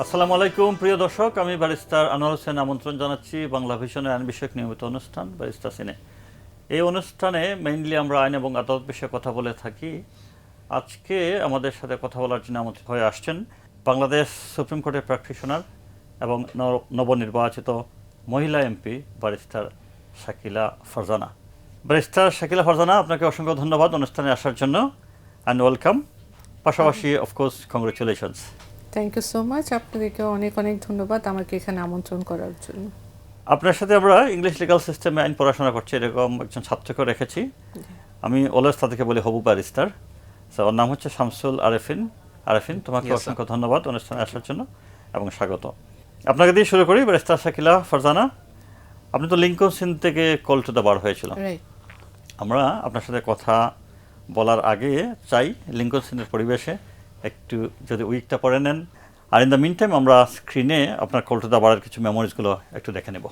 আসসালামু আলাইকুম প্রিয় দর্শক, আমি ব্যারিস্টার আনোয়ার হোসেন আমন্ত্রণ জানাচ্ছি বাংলা ভিশনের আইন বিষয়ক নিয়মিত অনুষ্ঠান ব্যারিস্টার সিনে। এই অনুষ্ঠানে মেইনলি আমরা আইন এবং আদালত বিষয়ে কথা বলে থাকি। আজকে আমাদের সাথে কথা বলার জন্য আমন্ত্রিত হয়ে আসছেন বাংলাদেশ সুপ্রিম কোর্টের প্র্যাকটিশনার এবং নবনির্বাচিত মহিলা MP barrister Shakila Farzana. Barrister Shakila Farzana, আপনাকে অসংখ্য ধন্যবাদ অনুষ্ঠানে আসার জন্য অ্যান্ড ওয়েলকাম। পাশাপাশি of course congratulations. Thank you so much. আপনাদেরকে অনেক অনেক ধন্যবাদ আমাকে এখানে আমন্ত্রণ করার জন্য। আপনার সাথে আমরা ইংলিশ লিগাল সিস্টেমে আইন পড়াশোনা করছি, এরকম একজন ছাত্রকে রেখেছি। আমি অলওয়েজ তাদেরকে বলি হবু ব্যারিস্টার। ওর নাম হচ্ছে শামসুল আরেফিন। আরেফিন, তোমাকে অসংখ্য ধন্যবাদ অনুষ্ঠানে আসার জন্য এবং স্বাগত। আপনাকে দিয়ে শুরু করি। ব্যারিস্টার শাকিলা ফারজানা, আপনি তো লিঙ্কন সিন থেকে কল টু দ্য বার হয়েছিল। আমরা আপনার সাথে কথা বলার আগে চাই লিঙ্কন সিনের পরিবেশে একটু যদি উইকটা পড়ে নেন, আর ইন দ্য মিন টাইম আমরা স্ক্রিনে আপনার কল টু দ্য বারের কিছু মেমোরিজগুলো একটু দেখে নেব।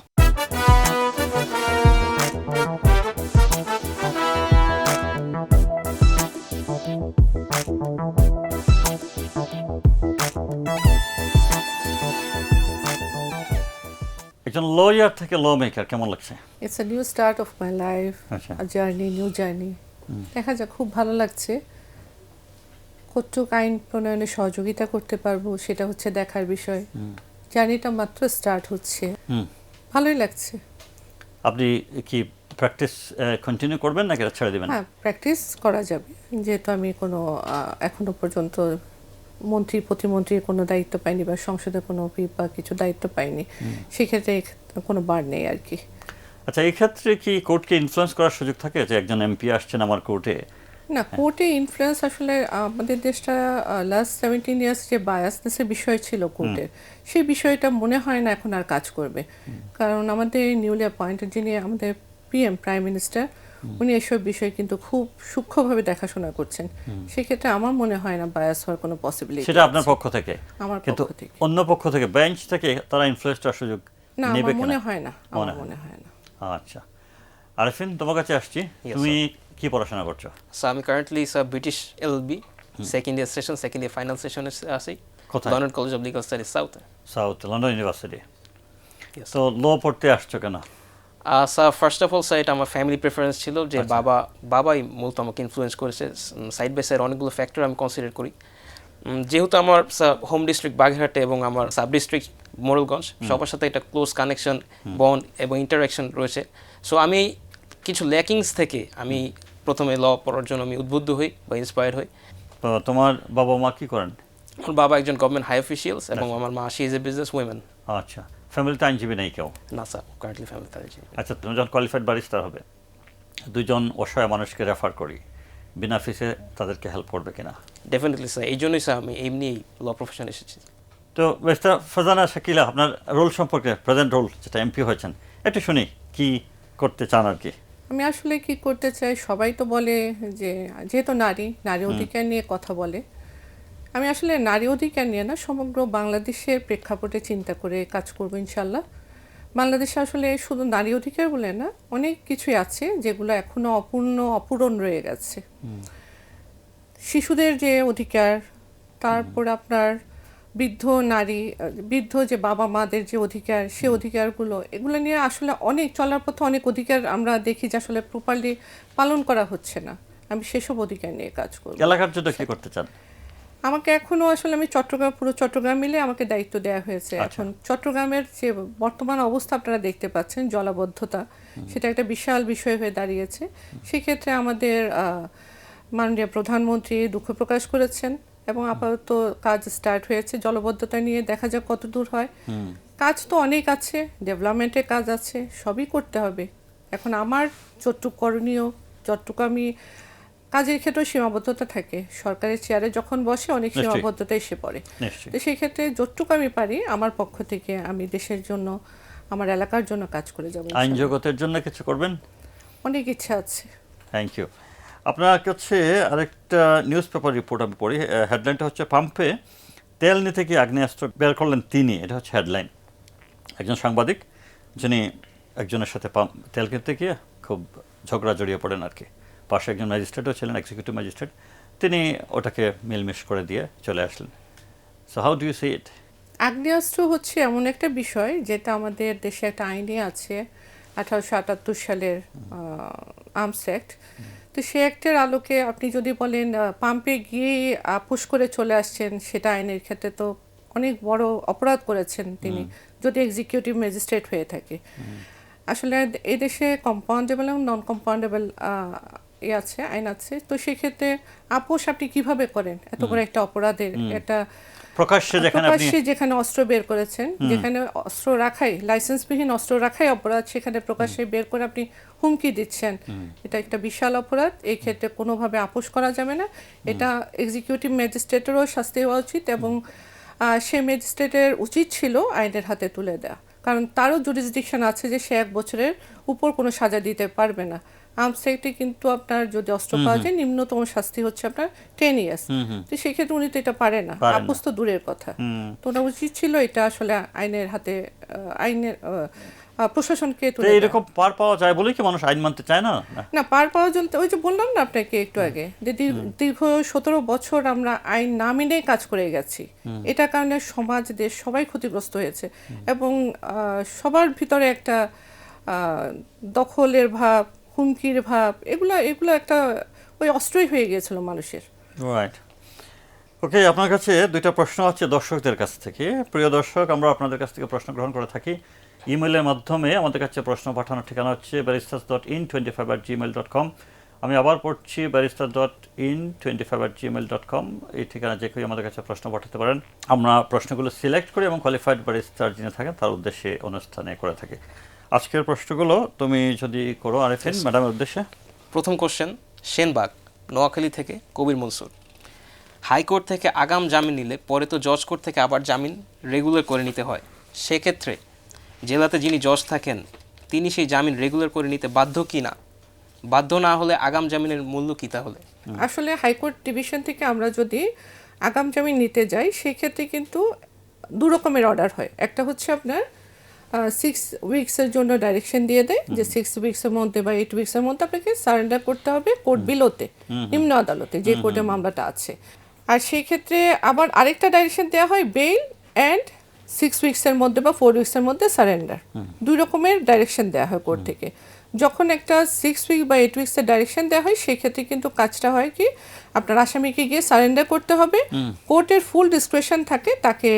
একজন লয়ার থেকে ল মেকার কেমন লাগছে? It's a new start of my life, আচ্ছা, আ জার্নি, নিউ জার্নি। দেখা যাক, খুব ভালো লাগছে। কতটুকু আইন প্রণয়নে সহযোগিতা করতে পারবো সেটা হচ্ছে দেখার বিষয়। জার্নিটা মাত্র স্টার্ট হচ্ছে, ভালোই লাগছে। আপনি কি প্র্যাকটিস কন্টিনিউ করবেন নাকি এটা ছেড়ে দেবেন? হ্যাঁ, প্র্যাকটিস করা যাবে, যেহেতু আমি কোনো এখনো পর্যন্ত মন্ত্রী প্রতিমন্ত্রীর কোনো দায়িত্ব পাইনি বা সংসদে কোনো হুইপ বা কিছু দায়িত্ব পাইনি, সেক্ষেত্রে কোনো বার নেই আর কি। আচ্ছা, এই ক্ষেত্রে কি কোর্টকে ইনফ্লুয়েন্স করার সুযোগ থাকে যে একজন এমপি আসছেন আমার কোর্টে? না, কোর্টে ইনফ্লুয়েন্স আসলে আমাদের দেশটা লাস্ট 17 ইয়ার্স যে বায়াসনেসের বিষয় ছিল কোর্টের, সেই বিষয়টা মনে হয় না এখন আর কাজ করবে। কারণ আমাদের নিউলি অ্যাপয়েন্টেড যিনি আমাদের পিএম প্রাইম মিনিস্টার, উনি এসব বিষয় কিন্তু খুব সূক্ষ্মভাবে দেখাশোনা করছেন। সেক্ষেত্রে আমার মনে হয় না বায়াস হওয়ার কোনো পসিবিলিটি। সেটা আপনার পক্ষ থেকে? আমার কিন্তু পক্ষ থেকে। অন্য পক্ষ থেকে, বেঞ্চ থেকে তারা ইনফ্লুয়েন্স করার সুযোগ না, নেবে আমার কিনা? মনে হয় না, আমার মনে হয় না। আচ্ছা, আরিফিন, তোমার কাছে আসছি। তুমি কি পড়াশোনা করছো? So I'm currently a British LLB, second year session, second year final session আছি কোথায়? London college of legal studies south. South London university. Yes. তো ল পড়তে আসছো কেন? ফার্স্ট অফ অল এটা আমার ফ্যামিলি প্রেফারেন্স ছিল যে বাবাই মূলত আমাকে ইনফ্লুয়েন্স করেছে। সাইড বাই সাইড অনেকগুলো ফ্যাক্টর আমি কনসিডার করি। যেহেতু আমার হোম ডিস্ট্রিক্ট বাগেরহাটে এবং আমার সাব ডিস্ট্রিক্ট মোরেলগঞ্জ, সবার সাথে একটা ক্লোজ কানেকশন, বন্ড এবং ইন্টারাকশন রয়েছে। সো আমি কিছু ল্যাকিংস থেকে আমি প্রথমে ল পড়ার জন্য আমি উদ্বুদ্ধ হই বা ইন্সপায়ার্ড হই। তো তোমার বাবা মা কি করেন? আমার বাবা একজন গভর্নমেন্ট হাই অফিসিয়ালস এবং আমার মা she is a business women. আচ্ছা, ফ্যামিলিতে আইনজীবী নেই কেউ? না স্যার, কারেন্টলি ফ্যামিলি তাদের। আচ্ছা, তুমি যখন কোয়ালিফাইড ব্যারিস্টার হবে, দুজন অসহায় মানুষকে রেফার করি, বিনা ফিসে তাদেরকে হেল্প করবে কিনা? ডেফিনেটলি স্যার, এই জন্যই স্যার আমি এমনি ল প্রফেশন এসেছি। তো ব্যারিস্টার ফারজানা শাকিলা, আপনার রোল সম্পর্কে, প্রেজেন্ট রোল যেটা এমপি হয়েছেন, একটু শুনি কি করতে চান আর কি। আমি আসলে কি করতে চাই, সবাই তো বলে যে যেহেতু নারী অধিকার নিয়ে কথা বলে, আমি আসলে নারী অধিকার নিয়ে না, সমগ্র বাংলাদেশের প্রেক্ষাপটে চিন্তা করে কাজ করব ইনশাল্লাহ। বাংলাদেশে আসলে শুধু নারী অধিকার বলে না, অনেক কিছুই আছে যেগুলো এখনো অপূরণ রয়ে গেছে। শিশুদের যে অধিকার, তারপর আপনার বৃদ্ধ যে বাবা মাদের যে অধিকার, সে অধিকারগুলো, এগুলো নিয়ে আসলে অনেক চলার পথে অনেক অধিকার আমরা দেখি যে আসলে প্রপারলি পালন করা হচ্ছে না। আমি সেসব অধিকার নিয়ে কাজ করব। এলাকার জন্য কি করতে চান? আমাকে এখনো আসলে আমি পুরো চট্টগ্রাম মিলে আমাকে দায়িত্ব দেওয়া হয়েছে। এখন চট্টগ্রামের যে বর্তমান অবস্থা আপনারা দেখতে পাচ্ছেন, জলাবদ্ধতা, সেটা একটা বিশাল বিষয় হয়ে দাঁড়িয়েছে। সেক্ষেত্রে আমাদের মাননীয় প্রধানমন্ত্রী দুঃখ প্রকাশ করেছেন এবং আপাতত কাজ স্টার্ট হয়েছে জলাবদ্ধতা নিয়ে। দেখা যাক কত দূর হয়। কাজ তো অনেক আছে, ডেভেলপমেন্টের কাজ আছে, সবই করতে হবে। এখন আমার যতটুকু আমি কাজের ক্ষেত্রে সীমাবদ্ধতা থাকে, সরকারের চেয়ারে যখন বসে অনেক সীমাবদ্ধতা এসে পড়ে। তো সেই ক্ষেত্রে যতটুকু আমি পারি আমার পক্ষ থেকে আমি দেশের জন্য, আমার এলাকার জন্য কাজ করে যাব। আইন জগতের জন্য কিছু করবেন? অনেক ইচ্ছা আছে। Thank you. আপনার কাছে আরেকটা নিউজ পেপার রিপোর্ট আমি পড়ি। হেডলাইনটা হচ্ছে পাম্পে তেল নিতে গিয়ে আগ্নেয়াস্ত্র বের করলেন তিনি। এটা হচ্ছে হেডলাইন। একজন সাংবাদিক যিনি একজনের সাথে তেল কিনতে গিয়ে খুব ঝগড়া জড়িয়ে পড়েন আর কি। পাশে একজন ম্যাজিস্ট্রেটও ছিলেন, এক্সিকিউটিভ ম্যাজিস্ট্রেট। তিনি ওটাকে মিলমিশ করে দিয়ে চলে আসলেন। So how do you see it? আগ্নেয়াস্ত্র হচ্ছে এমন একটা বিষয় যেটা আমাদের দেশে একটা আইনে আছে 1878 সালের আর্মস অ্যাক্ট। তো সে অ্যাক্টের আলোকে আপনি যদি বলেন পাম্পে গিয়ে আপোস করে চলে আসছেন, সেটা আইনের ক্ষেত্রে তো অনেক বড় অপরাধ করেছেন তিনি, যদি এক্সিকিউটিভ ম্যাজিস্ট্রেট হয়ে থাকে। আসলে এদেশে কম্পাউন্ডেবল এবং নন কম্পাউন্ডেবল আছে, আইন আছে। তো সেক্ষেত্রে আপোস আপনি কিভাবে করেন এত বড় একটা অপরাধের? একটা প্রকাশ্যে যেখানে অস্ত্র বের করেছেন, যেখানে অস্ত্র রাখাই, লাইসেন্সবিহীন অস্ত্র রাখাই অপরাধ, সেখানে প্রকাশ্যে বের করে আপনি হুমকি দিচ্ছেন, এটা একটা বিশাল অপরাধ। এই ক্ষেত্রে কোনোভাবে আপোস করা যাবে না। এটা এক্সিকিউটিভ ম্যাজিস্ট্রেটেরও শাস্তি হওয়া উচিত, এবং সে ম্যাজিস্ট্রেটের উচিত ছিল আইনের হাতে তুলে দেওয়া, কারণ তারও জুরিসডিকশন আছে যে সে 1 বছরের উপর কোনো সাজা দিতে পারবে না। আর্মস অ্যাক্টে কিন্তু আপনার যদি অস্ত্র পাওয়া যায়, নিম্নতম শাস্তি হচ্ছে আপনার 10 ইয়ার্স। তো সেক্ষেত্রে উনি তো এটা পারে না, আপোস তো দূরের কথা। তো ওনার উচিত ছিল এটা আসলে আইনের হাতে, আইনের প্রশাসনকে তুলে দেওয়া। এরকম পার পাওয়া যায় বলেই কি মানুষ আইন মানতে চায় না? না, পার পাওয়া চলতে, ওই যে বললাম না আপনাকে একটু আগে, যে দীর্ঘ 17 বছর আমরা আইন না মেনে কাজ করে গেছি। এটার কারণে সমাজ, দেশ সবাই ক্ষতিগ্রস্ত হয়েছে, এবং সবার ভিতরে একটা দখলের ভাব, হুমকির ভাব, এগুলো একটা ওই অস্ত্রই হয়ে গিয়েছিল মানুষের। রাইট। ওকে, আপনার কাছে 2টা প্রশ্ন আছে দর্শকদের কাছ থেকে। প্রিয় দর্শক, আমরা আপনাদের কাছ থেকে প্রশ্ন গ্রহণ করে থাকি ইমেলের মাধ্যমে। আমাদের কাছে প্রশ্ন পাঠানোর ঠিকানা হচ্ছে barristers.in25@gmail.com। আমি আবার পড়ছি, barristers.in25@gmail.com। এই ঠিকানা যে কেউ আমাদের কাছে প্রশ্ন পাঠাতে পারেন। আমরা প্রশ্নগুলো সিলেক্ট করি এবং কোয়ালিফাইড ব্যারিস্টার যিনি থাকেন তার উদ্দেশ্যে অনুষ্ঠানে করে থাকি। আজকের প্রশ্নগুলো তুমি যদি করো আরেফিন ম্যাডামের উদ্দেশ্যে। প্রথম কোশ্চেন, সেনবাগ, নোয়াখালী থেকে কবির মনসুর। হাইকোর্ট থেকে আগাম জামিন নিলে পরে তো জজ কোর্ট থেকে আবার জামিন রেগুলার করে নিতে হয়। সেক্ষেত্রে জেলাতে যিনি জজ থাকেন তিনি সেই জামিন রেগুলার করে নিতে বাধ্য কি না? বাধ্য না হলে আগাম জামিনের মূল্য কী তাহলে? আসলে হাইকোর্ট ডিভিশন থেকে আমরা যদি আগাম জামিন নিতে যাই, সেক্ষেত্রে কিন্তু 2 রকমের অর্ডার হয়। একটা হচ্ছে আপনার 6 উইকসের জন্য ডাইরেকশন দিয়ে দেয় যে 6 উইকসের মধ্যে বা 8 উইকসের মধ্যে আপনাকে সারেন্ডার করতে হবে কোর্ট বিলোতে, নিম্ন আদালতে, যে কোর্টে মামলাটা আছে। আর সেই ক্ষেত্রে আবার আরেকটা ডাইরেকশন দেওয়া হয় বেইল অ্যান্ড 6 উইকসের মধ্যে বা 4 উইকসের মধ্যে সারেন্ডার। 2 রকমের ডাইরেকশন দেওয়া হয় কোর্ট থেকে। যখন একটা 6 উইক বা 8 উইকসের ডাইরেকশন দেওয়া হয়, সেক্ষেত্রে কিন্তু কাজটা হয় কি, আপনার আসামিকে গিয়ে সারেন্ডার করতে হবে। কোর্টের ফুল ডিসক্রিপশন থাকে, তাকে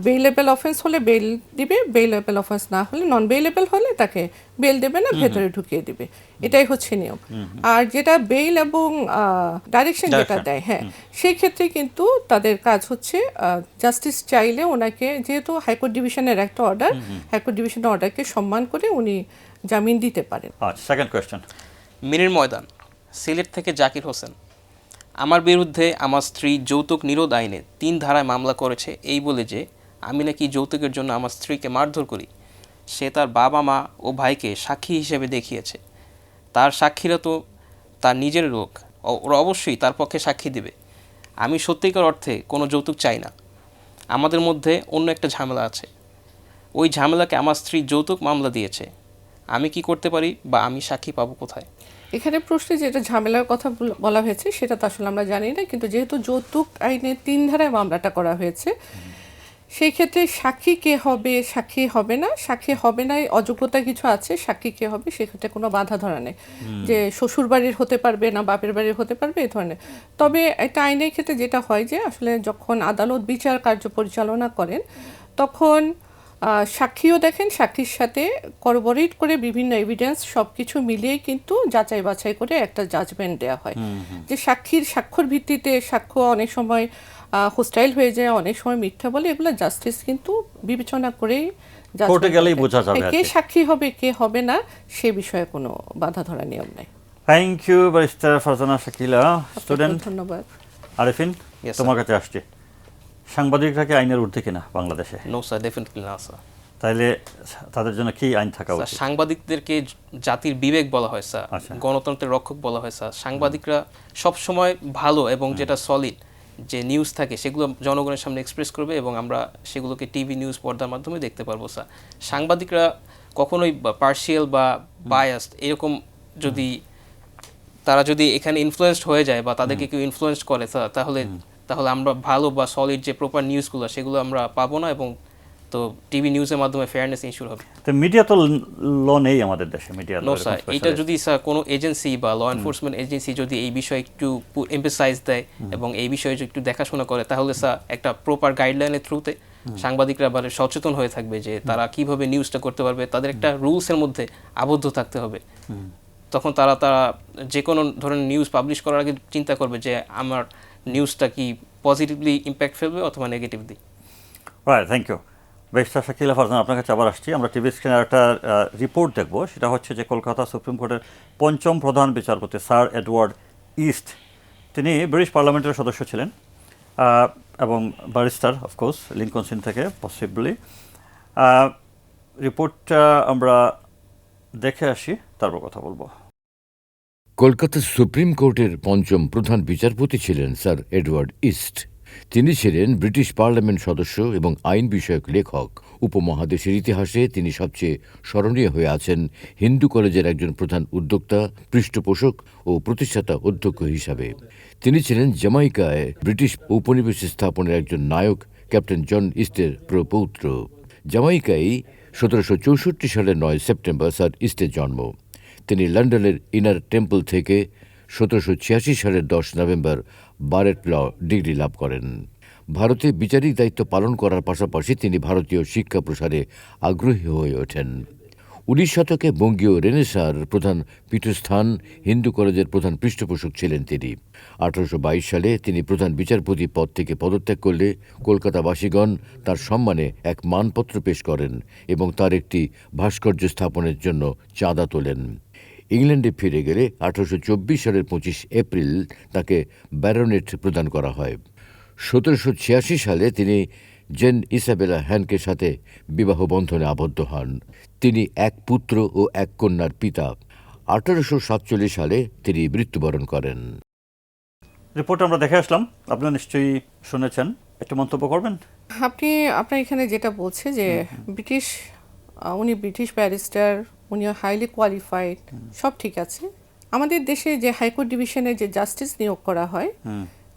বেইলেবল অফেন্স হলে বেইল দিবে, বেইলেবল অফেন্স না হলে, নন বেইলেবল হলে তাকে বেইল দেবে না, ভেতরে ঢুকিয়ে দিবে। এটাই হচ্ছে নিয়ম। আর যেটা বেইল এবং ডাইরেকশন যেটা দেয়, হ্যাঁ, সেই ক্ষেত্রে কিন্তু তাদের কাজ হচ্ছে জাস্টিস চাইলে ওনাকে, যেহেতু হাইকোর্ট ডিভিশনের একটা অর্ডার, হাইকোর্ট ডিভিশনের অর্ডারকে সম্মান করে উনি জামিন দিতে পারেন। আচ্ছা, সেকেন্ড কোয়েশ্চেন। মিনির ময়দান, সিলেট থেকে জাকির হোসেন। আমার বিরুদ্ধে আমার স্ত্রী যৌতুক নিরোধ আইনে 3 ধারায় মামলা করেছে, এই বলে যে আমি নাকি যৌতুকের জন্য আমার স্ত্রীকে মারধর করি। সে তার বাবা মা ও ভাইকে সাক্ষী হিসেবে দেখিয়েছে। তার সাক্ষীরা তো তার নিজের লোক, ওরা অবশ্যই তার পক্ষে সাক্ষী দেবে। আমি সত্যিকার অর্থে কোনো যৌতুক চাই না। আমাদের মধ্যে অন্য একটা ঝামেলা আছে। ওই ঝামেলাকে আমার স্ত্রী যৌতুক মামলা দিয়েছে। আমি কি করতে পারি, বা আমি সাক্ষী পাবো কোথায়? এখানে প্রশ্নে যেটা ঝামেলার কথা বলা হয়েছে সেটা তো আসলে আমরা জানি না, কিন্তু যেহেতু যৌতুক আইনে 3 ধারায় মামলাটা করা হয়েছে, সেই ক্ষেত্রে সাক্ষী কে হবে, সাক্ষী হবে না, সাক্ষী হবে না অযোগ্যতা কিছু আছে, সাক্ষী কে হবে সেক্ষেত্রে কোনো বাধা ধরা নেই, যে শ্বশুর বাড়ির হতে পারবে না বাপের বাড়ির হতে পারবে, এই ধরনের। তবে একটা আইনের ক্ষেত্রে যেটা হয় যে আসলে যখন আদালত বিচার কার্য পরিচালনা করেন, তখন সাক্ষীও দেখেন, সাক্ষীর সাথে করবোরেট করে বিভিন্ন এভিডেন্স সব কিছু মিলিয়ে কিন্তু যাচাই বাছাই করে একটা জাজমেন্ট দেওয়া হয়। যে সাক্ষীর স্বাক্ষর ভিত্তিতে সাক্ষ্য অনেক সময় হোস্টাইল হয়ে যায়, অনেক সময় মিথ্যা বলে, এগুলো জাস্টিস কিন্তু বিবেচনা করেই কোর্টে গেলেই বোঝা যাবে কে সাক্ষী হবে কে হবে না সে বিষয়ে কোনো বাধা ধরা নিয়ম নাই। Thank you barrister Farzana Shakila. Student ধন্যবাদ। আরেফিন, তোমার কাছে আসছে, সাংবাদিকরা কি আইনের ঊর্ধ্বে কিনা বাংলাদেশে? নো স্যার, ডেফিনেটলি না স্যার। তাইলে তাদের জন্য কি আইন থাকা উচিত? সাংবাদিকদেরকে জাতির বিবেক বলা হয় স্যার, গণতন্ত্রের রক্ষক বলা হয় স্যার। সাংবাদিকরা সবসময় ভালো এবং যেটা সলিড যে নিউজ থাকে সেগুলো জনগণের সামনে এক্সপ্রেস করবে, এবং আমরা সেগুলোকে টিভি নিউজ পর্দার মাধ্যমে দেখতে পারবো স্যার। সাংবাদিকরা কখনোই পার্শিয়াল বা বায়াসড এরকম যদি তারা যদি এখানে ইনফ্লুয়েসড হয়ে যায় বা তাদেরকে কেউ ইনফ্লুয়েন্স করে স্যার, তাহলে তাহলে আমরা ভালো বা সলিড যে প্রপার নিউজগুলো সেগুলো আমরা পাবো না, এবং তো টিভি নিউজের মাধ্যমে ফেয়ারনেস ইনশিওর হবে। তো মিডিয়া তো ল নেই আমাদের দেশে, মিডিয়া নো স্যার, এটা যদি স্যার কোনো এজেন্সি বা ল এনফোর্সমেন্ট এজেন্সি যদি এই বিষয়ে একটু এমফেসাইজ দেয় এবং এই বিষয়ে একটু দেখাশোনা করে, তাহলে স্যার একটা প্রপার গাইডলাইনের থ্রুতে সাংবাদিকরা আবার সচেতন হয়ে থাকবে যে তারা কিভাবে নিউজটা করতে পারবে, তাদের একটা রুলসের মধ্যে আবদ্ধ থাকতে হবে। তখন তারা যে কোনো ধরনের নিউজ পাবলিশ করার আগে চিন্তা করবে যে আমার নিউজটা কি পজিটিভলি ইম্প্যাক্ট ফেলবে অথবা negatively. Right, thank you. Barrister Shakila Farzana, আপনার কাছে আবার আসছি। আমরা টিভি স্ক্রিনে একটা রিপোর্ট দেখব, সেটা হচ্ছে যে কলকাতা সুপ্রিম কোর্টের পঞ্চম প্রধান বিচারপতি স্যার এডওয়ার্ড ইস্ট, তিনি ব্রিটিশ পার্লামেন্টের সদস্য ছিলেন এবং ব্যারিস্টার অফকোর্স লিঙ্কন ইন থেকে পসিবলি। রিপোর্টটা আমরা দেখে আসি, তারপর কথা বলবো। কলকাতা সুপ্রিম কোর্টের পঞ্চম প্রধান বিচারপতি ছিলেন স্যার এডওয়ার্ড ইস্ট। তিনি ছিলেন ব্রিটিশ পার্লামেন্ট সদস্য এবং আইন বিষয়ক লেখক। উপমহাদেশের ইতিহাসে তিনি সবচেয়ে স্মরণীয় হয়ে আছেন হিন্দু কলেজের একজন প্রধান উদ্যোক্তা, পৃষ্ঠপোষক ও প্রতিষ্ঠাতা অধ্যক্ষ হিসাবে। তিনি ছিলেন জামাইকায় ব্রিটিশ উপনিবেশ স্থাপনের একজন নায়ক ক্যাপ্টেন জন ইস্টের প্রপৌত্র। জামাইকায় 1764 সালের 9 সেপ্টেম্বর স্যার ইস্টের জন্ম। তিনি লন্ডনের ইনার টেম্পল থেকে 1786 সালের 10 নভেম্বর বারেট ল ডিগ্রি লাভ করেন। ভারতে বিচারিক দায়িত্ব পালন করার পাশাপাশি তিনি ভারতীয় শিক্ষা প্রসারে আগ্রহী হয়ে ওঠেন। 19 শতকে বঙ্গীয় রেনেসাঁর প্রধান পীঠস্থান হিন্দু কলেজের প্রধান পৃষ্ঠপোষক ছিলেন তিনি। 1822 সালে তিনি প্রধান বিচারপতি পদ থেকে পদত্যাগ করলে কলকাতাবাসীগণ তার সম্মানে এক মানপত্র পেশ করেন এবং তার একটি ভাস্কর্য স্থাপনের জন্য চাঁদা তোলেন। ইংল্যান্ডে ফিরে গেলে 1824 সালের 25 এপ্রিল তাকে ব্যারনেট প্রদান করা হয়। 1786 সালে তিনি জেন ইসাবেলা হ্যানকের সাথে বিবাহ বন্ধনে আবদ্ধ হন। তিনি এক পুত্র ও এক কন্যার পিতা। 1847 সালে তিনি মৃত্যুবরণ করেন। রিপোর্ট আমরা দেখে আসলাম, আপনারা নিশ্চয়ই শুনেছেন, একটু মন্তব্য করবেন? আপনার এখানে যেটা বলছে যে উনি ব্রিটিশ ব্যারিস্টার, উনি হাইলি কোয়ালিফাইড, সব ঠিক আছে। আমাদের দেশে যে হাইকোর্ট ডিভিশনে যে জাস্টিস নিয়োগ করা হয়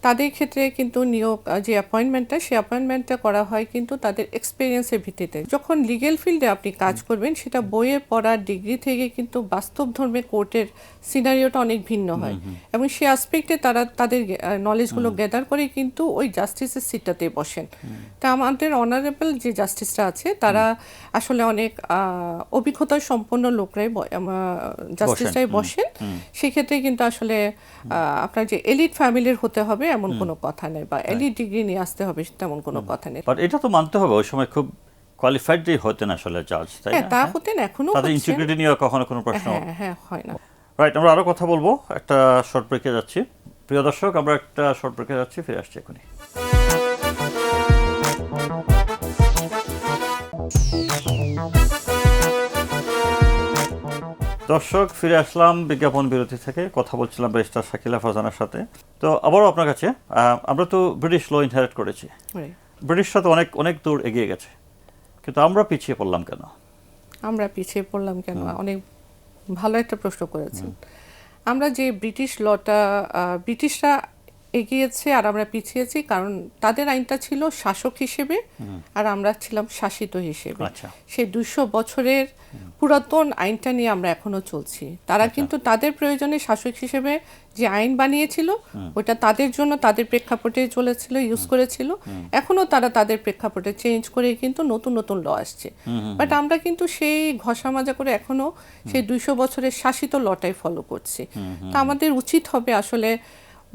তাদের ক্ষেত্রে কিন্তু নিয়োগ যে অ্যাপয়েন্টমেন্টটা করা হয় কিন্তু তাদের এক্সপিরিয়েন্সের ভিত্তিতে। যখন লিগ্যাল ফিল্ডে আপনি কাজ করবেন সেটা বইয়ে পড়ার ডিগ্রি থেকে কিন্তু বাস্তব ধর্মে কোর্টের সিনারিওটা অনেক ভিন্ন হয় এবং সেই অ্যাসপেক্টে তারা তাদের নলেজগুলো গ্যাদার করে কিন্তু ওই জাস্টিসের সিটটাতে বসেন। তা আমাদের অনারেবল যে জাস্টিসরা আছে তারা আসলে অনেক অভিজ্ঞতা সম্পন্ন লোকরাই জাস্টিসরাই বসেন। সেক্ষেত্রে কিন্তু আসলে আপনার যে এলিট ফ্যামিলির হতে হবে এমন কোনো কথা নেই, বা এলিট ডিগ্রি নিয়ে আসতে হবে তেমন কোনো কথা নেই। বাট এটা তো মানতে হবে ওই সময় খুব কোয়ালিফাইড হতেন আসলে জাজ, তাই না? তা হতেন, এখনো তাদের ইন্টিগ্রিটি নিয়ে কখনো কোনো প্রশ্ন হয় না। রাইট, আমরা আরো কথা বলবো, একটা শর্ট ব্রেকে যাচ্ছি। প্রিয় দর্শক, আমরা একটা শর্ট ব্রেকে যাচ্ছি, ফিরে আসছি এখনই। দর্শক, ফিরে আসলাম বিজ্ঞাপন বিরতি থেকে। কথা বলছিলাম ব্যারিস্টার শাকিলা ফারজানার সাথে। তো আবারও আপনার কাছে, আমরা তো ব্রিটিশ ল ইনহেরিট করেছি, ব্রিটিশরা তো অনেক অনেক দূর এগিয়ে গেছে, কিন্তু আমরা পিছিয়ে পড়লাম কেন? অনেক ভালো একটা প্রশ্ন করেছেন। আমরা যে ব্রিটিশ লটা, ব্রিটিশরা এগিয়েছে আর আমরা পিছিয়েছি কারণ তাদের আইনটা ছিল শাসক হিসেবে আর আমরা ছিলাম শাসিত হিসেবে। সেই 200 বছরের পুরাতন আইনটা নিয়ে আমরা এখনো চলছি। তারা কিন্তু তাদের প্রয়োজনে শাসক হিসেবে যে আইন বানিয়েছিল ওটা তাদের জন্য তাদের প্রেক্ষাপটে চলেছিল, ইউজ করেছিল। এখনো তারা তাদের প্রেক্ষাপটে চেঞ্জ করে কিন্তু নতুন নতুন ল আসছে। বাট আমরা কিন্তু সেই ঘষা মাজা করে এখনো সেই 200 বছরের শাসিত লটাই ফলো করছি। তা আমাদের উচিত হবে আসলে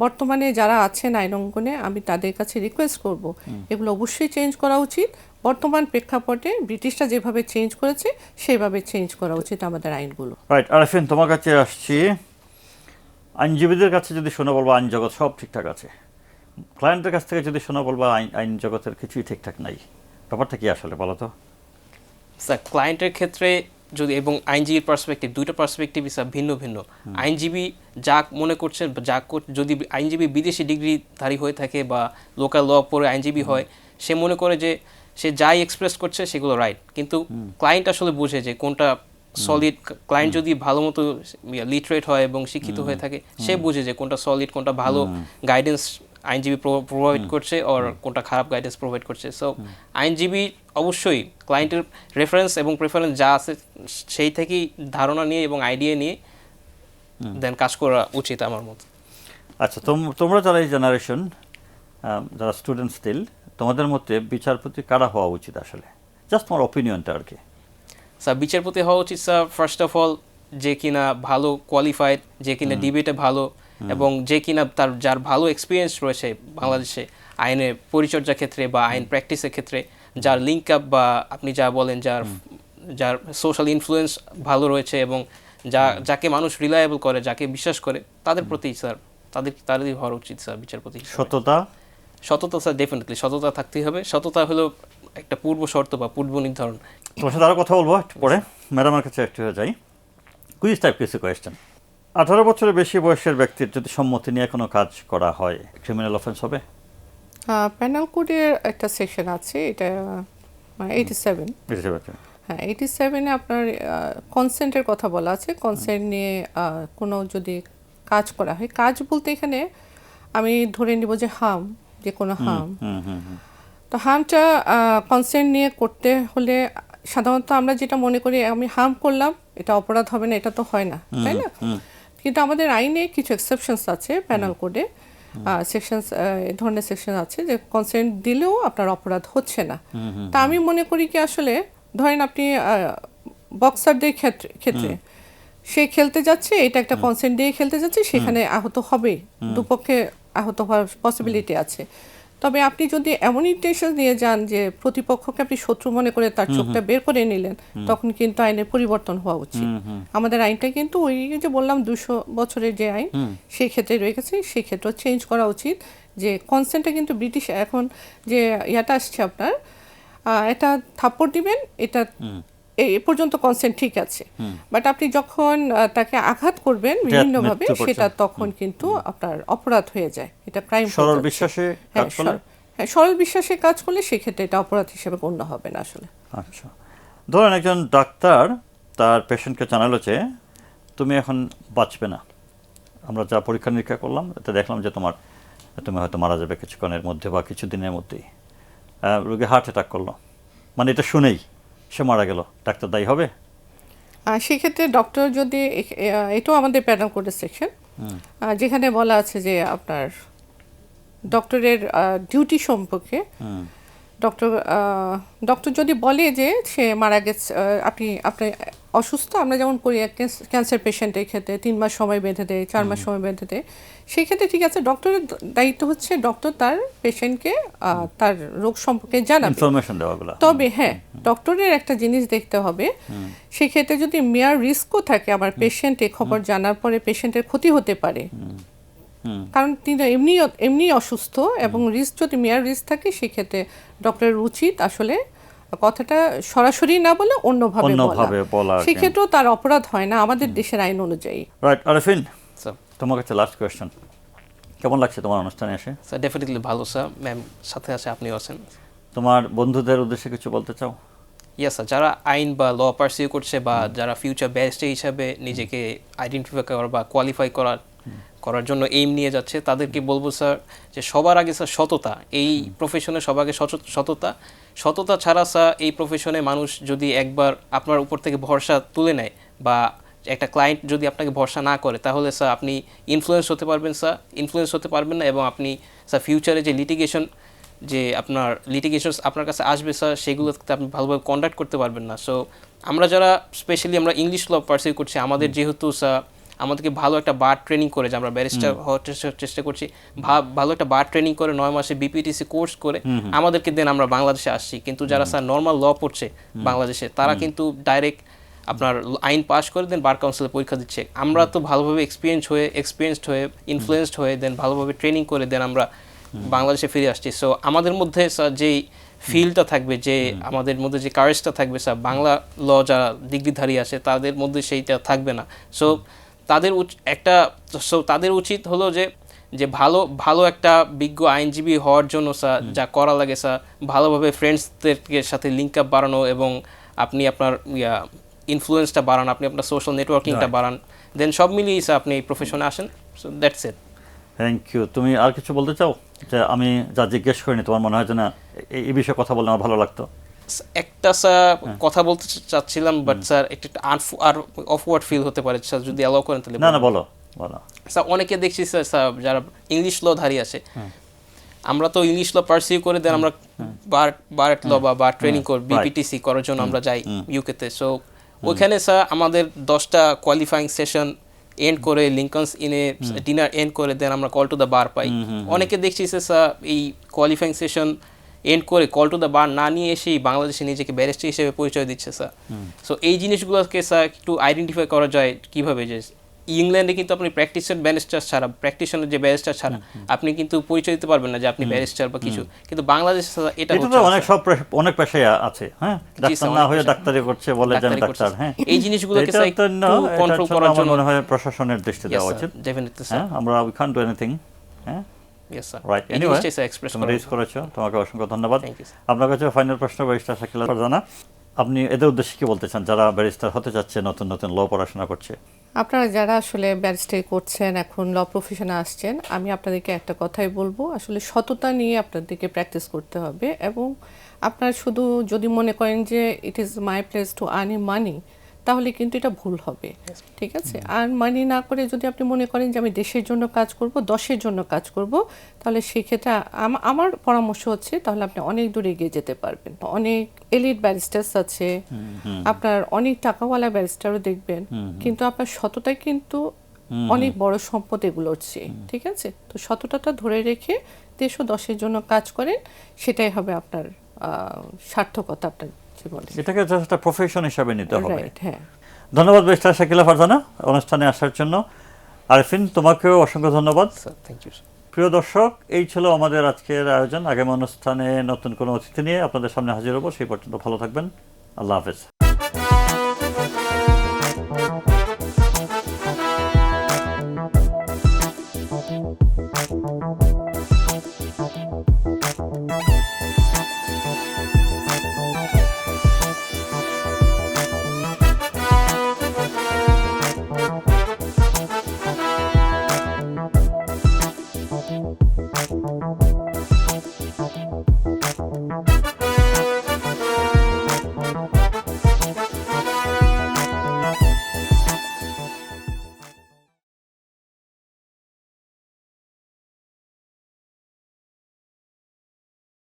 বর্তমানে যারা আছেন আইন অঙ্গনে, আমি তাদের কাছে রিকোয়েস্ট করব এগুলো অবশ্যই চেঞ্জ করা উচিত। বর্তমান প্রেক্ষাপটে ব্রিটিশরা যেভাবে চেঞ্জ করেছে সেভাবে চেঞ্জ করা উচিত আমাদের আইনগুলো। রাইট, আরেফিন, তোমার কাছে আসছি। আইনজীবীদের কাছে যদি শোনা বলবো আইন জগৎ সব ঠিকঠাক আছে, ক্লায়েন্টের কাছ থেকে যদি শোনা বলবো আইন জগতের কিছুই ঠিকঠাক নাই, ব্যাপারটা কি আসলে বলো তো? স্যার, ক্লায়েন্টের ক্ষেত্রে যদি এবং আইনজীবীর পার্সপেক্টিভ, দুইটা পার্সপেক্টিভ স্যার ভিন্ন ভিন্ন। আইনজীবী যা মনে করছেন, যদি আইনজীবী বিদেশি ডিগ্রিধারী হয়ে থাকে বা লোকাল ল পড়ে আইনজীবী হয়, সে মনে করে যে সে যাই এক্সপ্রেস করছে সেগুলো রাইট, কিন্তু ক্লায়েন্ট আসলে বুঝে যে কোনটা সলিড। ক্লায়েন্ট যদি ভালো মতো লিটারেট হয় এবং শিক্ষিত হয়ে থাকে, সে বুঝে যে কোনটা সলিড, কোনটা ভালো গাইডেন্স আইনজীবী প্রোভাইড করছে আর কোনটা খারাপ গাইডেন্স প্রোভাইড করছে। সো আইনজীবী অবশ্যই ক্লায়েন্টের রেফারেন্স এবং প্রেফারেন্স যা আছে সেই থেকেই ধারণা নিয়ে এবং আইডিয়া নিয়ে দেন কাজ করা উচিত আমার মতে। আচ্ছা, তোমরা যারা এই জেনারেশন, যারা স্টুডেন্ট স্টিল, তোমাদের মধ্যে বিচারপতি কারা হওয়া উচিত আসলে? জাস্ট তোমার অপিনিয়নটা আর কি। স্যার বিচারপতি হওয়া উচিত স্যার ফার্স্ট অফ অল যে কিনা ভালো কোয়ালিফাইড, যে কিনা ডিবেটে ভালো এবং যে কিনা যার ভালো এক্সপিরিয়েন্স রয়েছে বাংলাদেশে আইনের পরিচর্যার ক্ষেত্রে বা আইন প্র্যাকটিসের ক্ষেত্রে, যার লিঙ্ক আপ বা আপনি যা বলেন যার সোশ্যাল ইনফ্লুয়েন্স ভালো রয়েছে এবং যাকে মানুষ রিলায়েবল করে, যাকে বিশ্বাস করে, তাদের প্রতি স্যার তাদেরই হওয়া উচিত স্যার বিচারপতি। সততা স্যার ডেফিনেটলি সততা থাকতেই হবে। সততা হলো একটা পূর্ব শর্ত বা পূর্ব নির্ধারণ। তোমার সাথে আরও কথা বলবো একটু পরে, ম্যাডামের কাছে একটু যাই। কুইজ টাইপ কিছু কোয়েশ্চেন। 18 বছরের বেশি বয়সের ব্যক্তির যদি সম্মতি নিয়ে কোনো কাজ করা হয় ক্রিমিনাল অফেন্স হবে? প্যানাল কোডের একটা সেকশন আছে, এটা 87। হ্যাঁ, 87-এ আপনার কনসেন্টের কথা বলা আছে। কনসেন্ট নিয়ে কোনো যদি কাজ করা হয়, কাজ বলতে এখানে আমি ধরে নিব যে যে কোনো তো হার্মটা কনসেন্ট নিয়ে করতে হলে সাধারণত আমরা যেটা মনে করি আমি হার্ম করলাম, এটা অপরাধ হবে না, এটা তো হয় না, তাই না? কিন্তু আমাদের আইনে কিছু এক্সেপশনস আছে, প্যানাল কোডে সেকশনস, এই ধরনের সেকশন আছে যে কনসেন্ট দিলেও আপনার অপরাধ হচ্ছে না। তা আমি মনে করি কি আসলে ধরেন আপনি বক্সারদের ক্ষেত্রে সে খেলতে যাচ্ছে, এটা একটা কনসেন্ট দিয়ে খেলতে যাচ্ছে, সেখানে আহত হবে, দুপক্ষে আহত হওয়ার পসিবিলিটি আছে। তবে আপনি যদি এমন ইন্টেনশন নিয়ে যান যে প্রতিপক্ষকে আপনি শত্রু মনে করে তার চোখটা বের করে নিলেন, তখন কিন্তু আইনের পরিবর্তন হওয়া উচিত। আমাদের আইনটা কিন্তু ওই যে বললাম 200 বছরের যে আইন সেই ক্ষেত্রে রয়ে গেছে, সেই ক্ষেত্রে চেঞ্জ করা উচিত। যে কনসেন্টটা কিন্তু ব্রিটিশ এখন যে ইয়াটা আসছে আপনার, এটা থাপ্পড় দিবেন, এটা এই পর্যন্ত কনসেন্ট ঠিক আছে, বাট আপনি যখন তাকে আঘাত করবেন বিভিন্নভাবে, সেটা তখন কিন্তু আপনার অপরাধ হয়ে যায়, এটা ক্রাইম। সরল বিশ্বাসে কাজ করলে, হ্যাঁ, সরল বিশ্বাসে কাজ করলে সেক্ষেত্রে এটা অপরাধ হিসেবে গণ্য হবে না আসলে। আচ্ছা, ধরেন একজন ডাক্তার তার পেশেন্টকে জানালো যে তুমি এখন বাঁচবে না, আমরা যা পরীক্ষা নিরীক্ষা করলাম এতে দেখলাম যে তুমি হয়তো মারা যাবে কিছুক্ষণের মধ্যে বা কিছু দিনের মধ্যেই। রোগী হার্ট অ্যাটাক করলো, মানে এটা শুনেই সে মারা গেল, ডাক্তার দায়ী হবে? সেক্ষেত্রে ডক্টর যদি, এটাও আমাদের প্যাটার্ন কোডের সেকশন, যেখানে বলা আছে যে আপনার ডক্টরের ডিউটি সম্পর্কে ডক্টর যদি বলে যে সে মারা গেছে, আপনি অসুস্থ, আমরা যেমন করি ক্যান্সার পেশেন্টের ক্ষেত্রে 3 মাস সময় বেঁধে দেয়, 4 মাস সময় বেঁধে দেয়, সেই ক্ষেত্রে ঠিক আছে, ডক্টরের দায়িত্ব হচ্ছে ডক্টর তার পেশেন্টকে তার রোগ সম্পর্কে জানাবে, ইনফরমেশন দেওয়াগুলো। তবে হ্যাঁ, ডক্টরের একটা জিনিস দেখতে হবে, সেক্ষেত্রে যদি মেয়ার রিস্কও থাকে, আমার পেশেন্ট এই খবর জানার পরে পেশেন্টের ক্ষতি হতে পারে, কারণ তিনি এমনি অসুস্থ, এবং রিস্ক যদি মেয়ার রিস্ক থাকে, সেক্ষেত্রে ডক্টরের উচিত আসলে কথাটা সরাসরি না বলে অন্যভাবে বলা, সেক্ষেত্রেও তার অপরাধ হয় না আমাদের দেশের আইন অনুযায়ী। রাইট। আরিফিন, তোমার কাছে লাস্ট কোয়েশ্চেন, কেমন লাগছে তোমার অনুষ্ঠানে এসে? স্যার ডেফিনেটলি ভালো স্যার, ম্যাম সাথে আছে, আপনিও আছেন। তোমার বন্ধুদের উদ্দেশ্যে কিছু বলতে চাও? ইয়েস স্যার, যারা আইন বা ল পারসিউ করছে বা যারা ফিউচার ব্যারিস্টার হিসাবে নিজেকে আইডেন্টিফাই করার বা কোয়ালিফাই করার জন্য এইম নিয়ে যাচ্ছে, তাদেরকে বলবো স্যার যে সবার আগে স্যার সততা, এই প্রফেশনে সবার আগে সততা ছাড়া স্যার এই প্রফেশনে মানুষ যদি একবার আপনার উপর থেকে ভরসা তুলে নেয় বা একটা ক্লায়েন্ট যদি আপনাকে ভরসা না করে, তাহলে স্যার আপনি ইনফ্লুয়েন্স হতে পারবেন না, এবং আপনি স্যার ফিউচারে যে লিটিগেশনস আপনার কাছে আসবে স্যার, সেগুলোতে আপনি ভালোভাবে কন্ডাক্ট করতে পারবেন না। সো আমরা যারা স্পেশালি আমরা ইংলিশ ল পারসিউ করছি, আমাদের যেহেতু স্যার আমাদেরকে ভালো একটা বার ট্রেনিং করে, যে আমরা ব্যারিস্টার হওয়ার চেষ্টা করছি, ভালো একটা বার ট্রেনিং করে 9 মাসে বিপিটিসি কোর্স করে আমাদেরকে দেন আমরা বাংলাদেশে আসছি। কিন্তু যারা স্যার নর্মাল ল পড়ছে বাংলাদেশে, তারা কিন্তু ডাইরেক্ট আপনার আইন পাস করে দেন বার কাউন্সিলে পরীক্ষা দিচ্ছে। আমরা তো ভালোভাবে এক্সপিরিয়েন্সড হয়ে ইনফ্লুয়েন্সড হয়ে দেন ভালোভাবে ট্রেনিং করে দেন আমরা বাংলাদেশে ফিরে আসছি। সো আমাদের মধ্যে স্যার যেই ফিলটা থাকবে, যে আমাদের মধ্যে যে কারেজটা থাকবে স্যার, বাংলা ল যারা ডিগ্রিধারী আছে তাদের মধ্যে সেইটা থাকবে না। সো তাদের উচিত হলো যে ভালো একটা বিজ্ঞ আইনজীবী হওয়ার জন্য স্যার যা করা লাগে স্যার, ভালোভাবে ফ্রেন্ডসদেরকে সাথে লিঙ্ক আপ বাড়ানো, এবং আপনি আপনার ইনফ্লুয়েন্সটা বাড়ান, আপনি আপনার সোশ্যাল নেটওয়ার্কিংটা বাড়ান, দেন সব মিলিয়ে স্যার আপনি এই প্রফেশনে আসেন। So that's it. Thank you. তুমি আর কিছু বলতে চাও? যে আমি যা জিজ্ঞেস করিনি তোমার মনে হয় যে না এই বিষয়ে কথা বললে আমার ভালো লাগতো? একটা স্যার কথা বলতে চাচ্ছিলাম, বাট স্যার একটু আর অফওয়ার্ড ফিল হতে পারে স্যার, যদি অ্যালাউ করেন তাহলে। না বলো বলো। স্যার অনেকে দেখছি স্যার যারা ইংলিশ ল ধারী আছে, আমরা তো ইংলিশ ল পারসিউ করে দেন, আমরা বারেট ল বা ট্রেনিং করি বিপিটিসি করার জন্য আমরা যাই ইউকেতে। সো ওইখানে স্যার আমাদের 10টা কোয়ালিফাইং সেশন এন্ড করে লিঙ্কনস ইনে ডিনার এন্ড করে দেন আমরা কল টু দ্য বার পাই। অনেকে দেখছি স্যার এই কোয়ালিফাইং সেশন এন্ড করে কল টু দ্য বার না নিয়ে এসেই বাংলাদেশে নিজেকে ব্যারিস্টার হিসেবে পরিচয় দিচ্ছে স্যার। সো এই জিনিসগুলোকে স্যার একটু আইডেন্টিফাই করা যায় কিভাবে, যে ইংল্যান্ডে কিন্তু আপনি প্র্যাকটিশনার ব্যারিস্টার ছাড়া আপনি কিন্তু পরিচয় দিতে পারবেন না যে আপনি ব্যারিস্টার বা কিছু, কিন্তু বাংলাদেশে এটা তো অনেক পেশায় আছে। হ্যাঁ, ডাক্তার না হয়ে ডাক্তারি করছে বলে যে ডাক্তার। হ্যাঁ, এই জিনিসগুলোকে স্যার একটু কন্ট্রোল করার জন্য মনে হয় প্রশাসনের দৃষ্টি দেওয়া উচিত। ডেফিনেটলি স্যার, আমরা উই ক্যান ডু এনিথিং। হ্যাঁ, ইয়েস স্যার, রাইট। এনিওয়ে, তুমি রেজ করেছো, তোমাকে অসংখ্য ধন্যবাদ। আপনার কাছে ফাইনাল প্রশ্ন ব্যারিস্টার শাকিলা ফারজানা, আপনি এদের উদ্দেশ্যে কি বলতে চান যারা ব্যারিস্টার হতে যাচ্ছে, নতুন নতুন ল পড়াশোনা করছে? আপনারা যারা আসলে ব্যারিস্টারি করছেন, এখন ল প্রফেশনে আসছেন, আমি আপনাদেরকে একটা কথাই বলবো, আসলে সততা নিয়ে আপনাদেরকে প্র্যাকটিস করতে হবে। এবং আপনারা শুধু যদি মনে করেন যে it is my place to earn money, তাহলে কিন্তু এটা ভুল হবে। ঠিক আছে, আর মানি না করে যদি আপনি মনে করেন যে আমি দেশের জন্য কাজ করব, দশের জন্য কাজ করব, তাহলে সেক্ষেত্রে আমার পরামর্শ হচ্ছে তাহলে আপনি অনেক দূর এগিয়ে যেতে পারবেন। অনেক এলিট ব্যারিস্টার্স আছে, আপনার অনেক টাকাওয়ালা ব্যারিস্টারও দেখবেন, কিন্তু আপনার সততাই কিন্তু অনেক বড় সম্পদ এগুলোর চেয়ে। ঠিক আছে, তো সততাটা ধরে রেখে দেশ ও দশের জন্য কাজ করেন, সেটাই হবে আপনার সার্থকতা আপনার জীবনে। এটাকে জাস্ট একটা প্রফেশন হিসাবে নিতে হবে। রাইট, হ্যাঁ। ধন্যবাদ ব্যারিস্টার শাকিলা ফারজানা অনুষ্ঠানে আসার জন্য। আরেফিন, তোমাকেও অসংখ্য ধন্যবাদ। Thank you. প্রিয় দর্শক, এই ছিল আমাদের আজকের আয়োজন। আগামী অনুষ্ঠানে নতুন কোনো অতিথি নিয়ে আপনাদের সামনে হাজির হব। সেই পর্যন্ত ভালো থাকবেন। আল্লাহ হাফেজ।